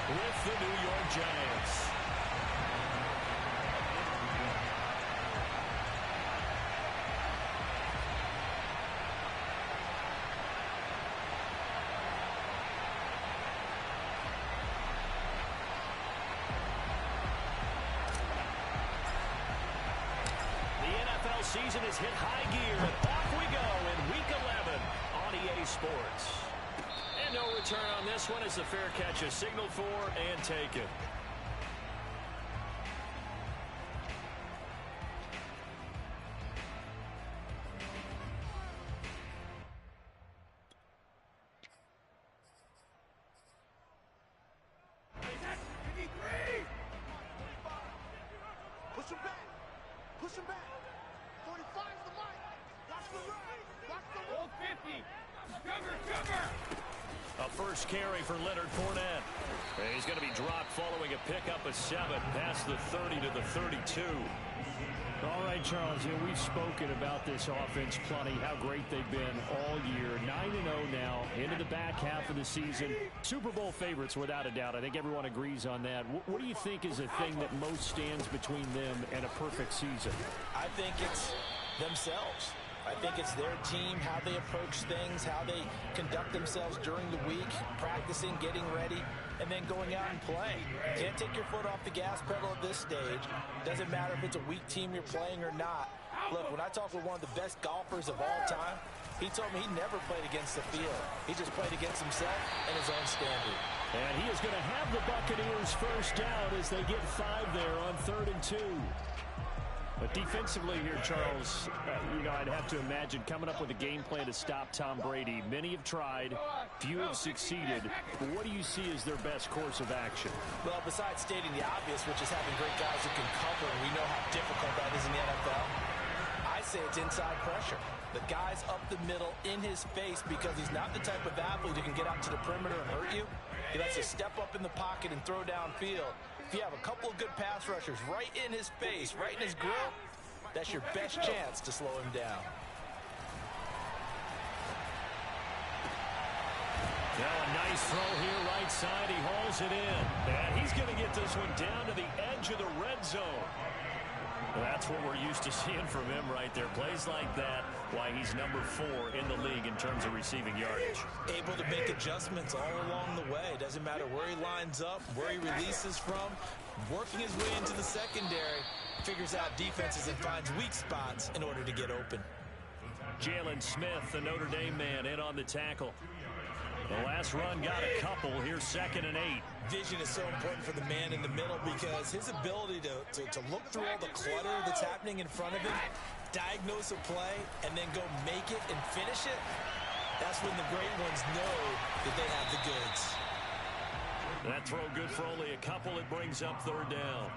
with the New York Giants. Season has hit high gear, and off we go in Week 11 on EA Sports. And no return on this one as the fair catch is signaled for and taken. Push him back. Push him back. 45's the mic. Watch the run. Watch the run. 50. Cover. A first carry for Leonard Fournette. He's going to be dropped following a pickup of 7 past the 30 to the 32. All right, Charles, we've spoken about this offense plenty, how great they've been all year. 9-0 now into the back half of the season. Super Bowl favorites, without a doubt. I think everyone agrees on that. What do you think is the thing that most stands between them and a perfect season? I think it's themselves. I think it's their team, how they approach things, how they conduct themselves during the week, practicing, getting ready, and then going out and playing. Can't take your foot off the gas pedal at this stage. Doesn't matter if it's a weak team you're playing or not. Look, when I talk with one of the best golfers of all time, he told me he never played against the field. He just played against himself and his own standard. And he is going to have the Buccaneers first down as they get 5 there on 3rd and 2. But defensively here, Charles, I'd have to imagine coming up with a game plan to stop Tom Brady. Many have tried, few have succeeded. But what do you see as their best course of action? Well, besides stating the obvious, which is having great guys who can cover, and we know how difficult that is in the NFL, I say it's inside pressure. The guy's up the middle in his face because he's not the type of athlete who can get out to the perimeter and hurt you. He lets you step up in the pocket and throw downfield. If you have a couple of good pass rushers right in his face, right in his grill, that's your best chance to slow him down. Now a nice throw here right side. He hauls it in. And he's going to get this one down to the edge of the red zone. That's what we're used to seeing from him right there. Plays like that, why he's number 4 in the league in terms of receiving yardage. Able to make adjustments all along the way. Doesn't matter where he lines up, where he releases from. Working his way into the secondary. Figures out defenses and finds weak spots in order to get open. Jalen Smith, the Notre Dame man, in on the tackle. The last run got a couple. Here's 2nd and 8. Vision is so important for the man in the middle because his ability to look through all the clutter that's happening in front of him, diagnose a play, and then go make it and finish it, that's when the great ones know that they have the goods. That throw good for only a couple. It brings up 3rd down.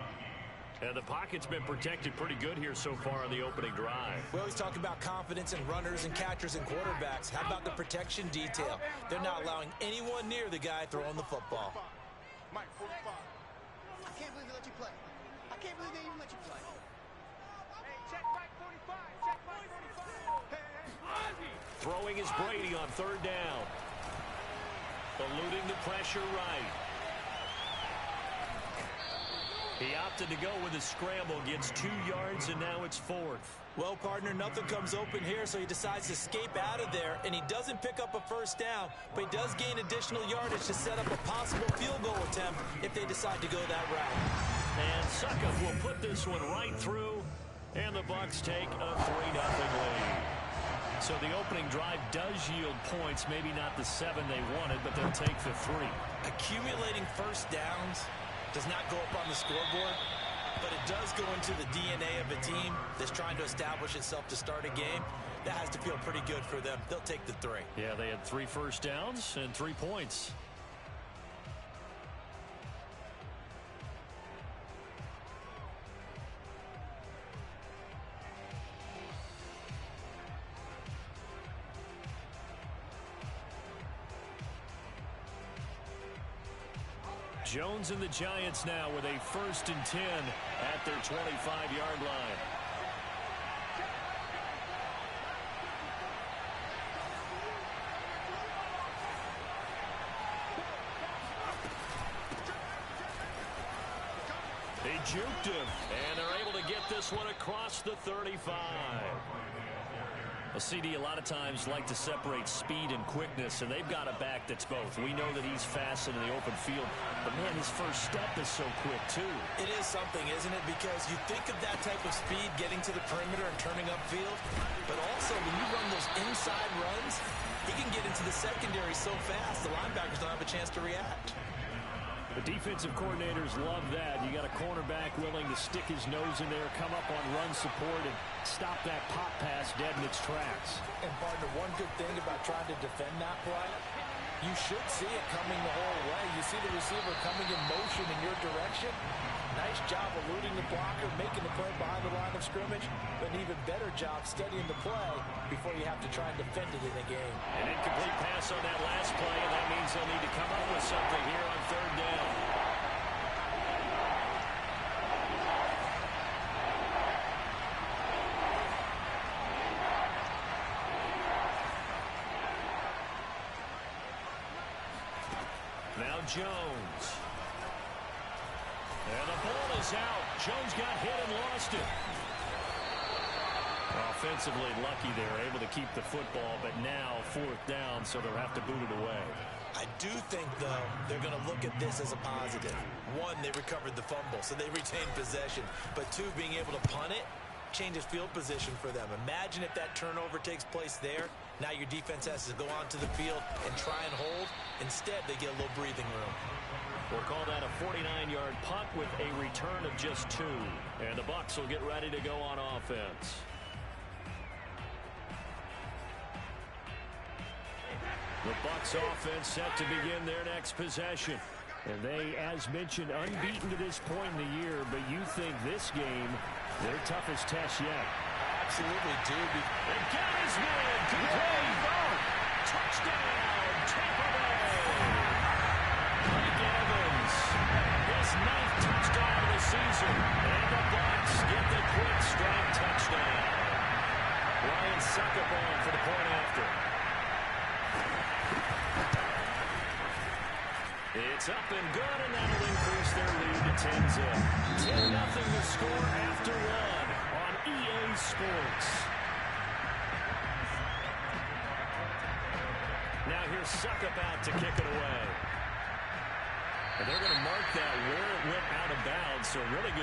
And the pocket's been protected pretty good here so far on the opening drive. We always talk about confidence in runners and catchers and quarterbacks. How about the protection detail? They're not allowing anyone near the guy throwing the football. Mike, 45. I can't believe they let you play. I can't believe they even let you play. Hey, check Mike 45. Check Mike 45. Hey. Throwing is Brady on 3rd down. Eluding the pressure right. He opted to go with a scramble, gets 2 yards, and now it's 4th. Well, partner, nothing comes open here, so he decides to escape out of there, and he doesn't pick up a first down, but he does gain additional yardage to set up a possible field goal attempt if they decide to go that route. And Sutcliffe will put this one right through, and the Bucs take a 3-0 lead. So the opening drive does yield points, maybe not the 7 they wanted, but they'll take the 3. Accumulating first downs does not go up on the scoreboard, but it does go into the DNA of a team that's trying to establish itself to start a game. That has to feel pretty good for them. They'll take the 3. Yeah, they had 3 first downs and 3 points. Jones and the Giants now with a 1st and 10 at their 25-yard line. juked him, and they're able to get this one across the 35. Well, CD a lot of times like to separate speed and quickness, and they've got a back that's both. We know that he's fast in the open field, but, man, his first step is so quick, too. It is something, isn't it? Because you think of that type of speed getting to the perimeter and turning upfield, but also when you run those inside runs, he can get into the secondary so fast the linebackers don't have a chance to react. The defensive coordinators love that. You got a cornerback willing to stick his nose in there, come up on run support, and stop that pop pass dead in its tracks. And, partner, one good thing about trying to defend that play, you should see it coming the whole way. You see the receiver coming in motion in your direction. Nice job eluding the blocker, making the play behind the line of scrimmage. But an even better job studying the play before you have to try and defend it in a game. An incomplete pass on that last play, and that means they'll need to come up with something here on third down. Now Jones. And the ball is out. Jones got hit and lost it. Offensively lucky they're able to keep the football, but now fourth down, so they'll have to boot it away. I do think, though, they're going to look at this as a positive. One, they recovered the fumble, so they retained possession. But two, being able to punt it changes field position for them. Imagine if that turnover takes place there. Now your defense has to go onto the field and try and hold. Instead, they get a little breathing room. We'll call that a 49-yard punt with a return of just 2. And the Bucs will get ready to go on offense. The Bucs offense set to begin their next possession. And they, as mentioned, unbeaten to this point in the year, but you think this game, their toughest test yet. Absolutely do. And got his man. Complete. Touchdown, Tampa Bay. Mike Evans, his 9th touchdown of the season. And the Bucs get the quick strike touchdown. Ryan Suckerbaum for the point after. It's up and good, and that'll increase their lead to 10-zip. 10-0 the score after 1 on EA Sports. Now here's Suckerbaum to kick it away. And they're going to mark that where it went out of bounds, so really good.